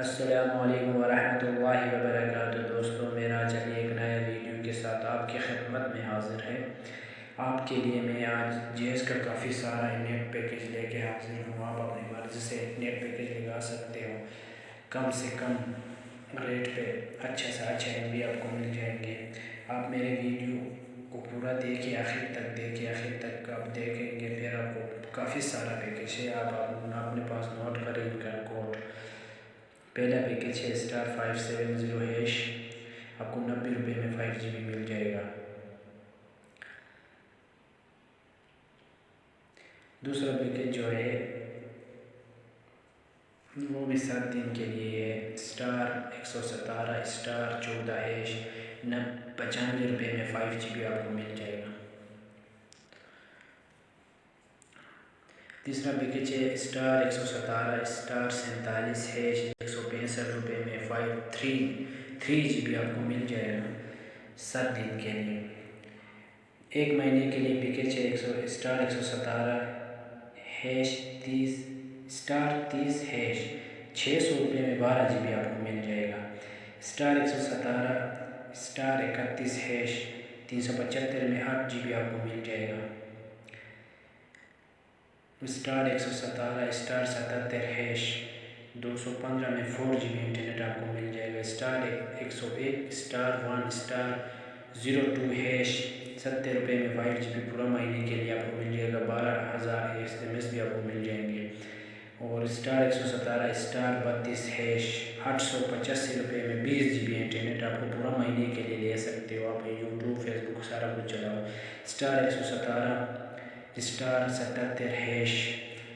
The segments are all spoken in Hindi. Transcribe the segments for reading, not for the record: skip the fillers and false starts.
अस्सलामुअलैकुम वरहमतुल्लाहि वबरकातुहू। दोस्तों, मेरा चलिए एक नया वीडियो के साथ आपकी खिदमत में हाज़िर है। आपके लिए मैं आज जेएस का काफ़ी सारा नेट पैकेज लेके हाज़िर हूँ। आप अपनी मर्ज़ी से नेट पैकेज लगा सकते हो। कम से कम रेट पे अच्छे से अच्छे MB आपको मिल जाएंगे। आप मेरे वीडियो को पूरा देखिए, आखिर तक देखिए। आखिर तक आप देखेंगे फिर आपको काफ़ी सारा पैकेज है। आप अपने पास नोट करें इनका कोड। पहला पैकेज है *570#। आपको 90 रुपये में 5GB मिल जाएगा। दूसरा पैकेज जो है वो भी 7 दिन के लिए है। *117*14#। 95 रुपये में 5GB आपको मिल जाएगा। तीसरा पैकेज है *117*47#। 165 रुपये में 3GB आपको मिल जाएगा 7 दिन के लिए। एक महीने के लिए पैकेज है *117#30#। 600 रुपये में 12GB आपको मिल जाएगा। *117*31#। 375 में 8GB आपको मिल जाएगा। *117*77#। 215 में 4GB इंटरनेट आपको मिल जाएगा। *101*02#। 70 रुपये में 5GB पूरा महीने के लिए आपको मिल जाएगा। 12,000 SMS भी आपको मिल जाएंगे। और *117*32#। 885 रुपये में 20GB इंटरनेट आपको पूरा महीने के लिए ले सकते हो। आप यूट्यूब, फेसबुक सारा कुछ चलाओ। *117*77#।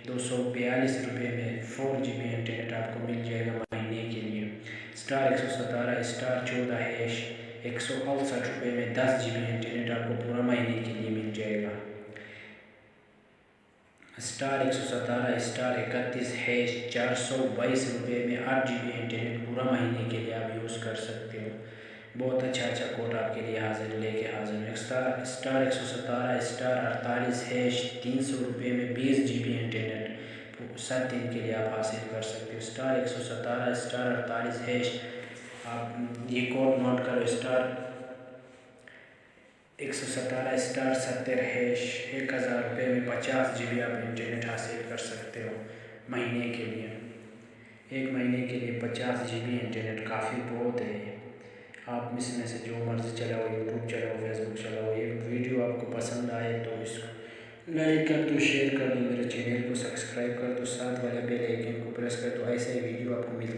242 रुपये में 4GB इंटरनेट आपको मिल जाएगा महीने के लिए। *117*14#। 168 रुपये में 10GB इंटरनेट आपको पूरा महीने के लिए मिल जाएगा। *117*31#। 422 रुपये में 8GB इंटरनेट पूरा महीने के लिए आप यूज़ कर सकते हो। बहुत अच्छा कोड आपके लिए लेके हाजिर हूँ। *117*48#। 300 रुपये में 20GB इंटरनेट 7 दिन के लिए आप हासिल कर सकते हो। *117*48#। आप ये कोड नोट करो। *117*70#। 1000 रुपये में 50GB आप इंटरनेट हासिल कर सकते हो महीने के लिए। एक महीने के लिए 50GB इंटरनेट काफ़ी बहुत है। आप इसमें से जो मर्ज़ी चलाओ, यूट्यूब चलाओ, फेसबुक चलाओ। ये वीडियो आपको पसंद आए तो इसको लाइक कर दो, शेयर कर दो, मेरे चैनल को सब्सक्राइब कर दो, साथ वाले बेल आइकन को प्रेस कर दो। ऐसे ही वीडियो आपको मिलते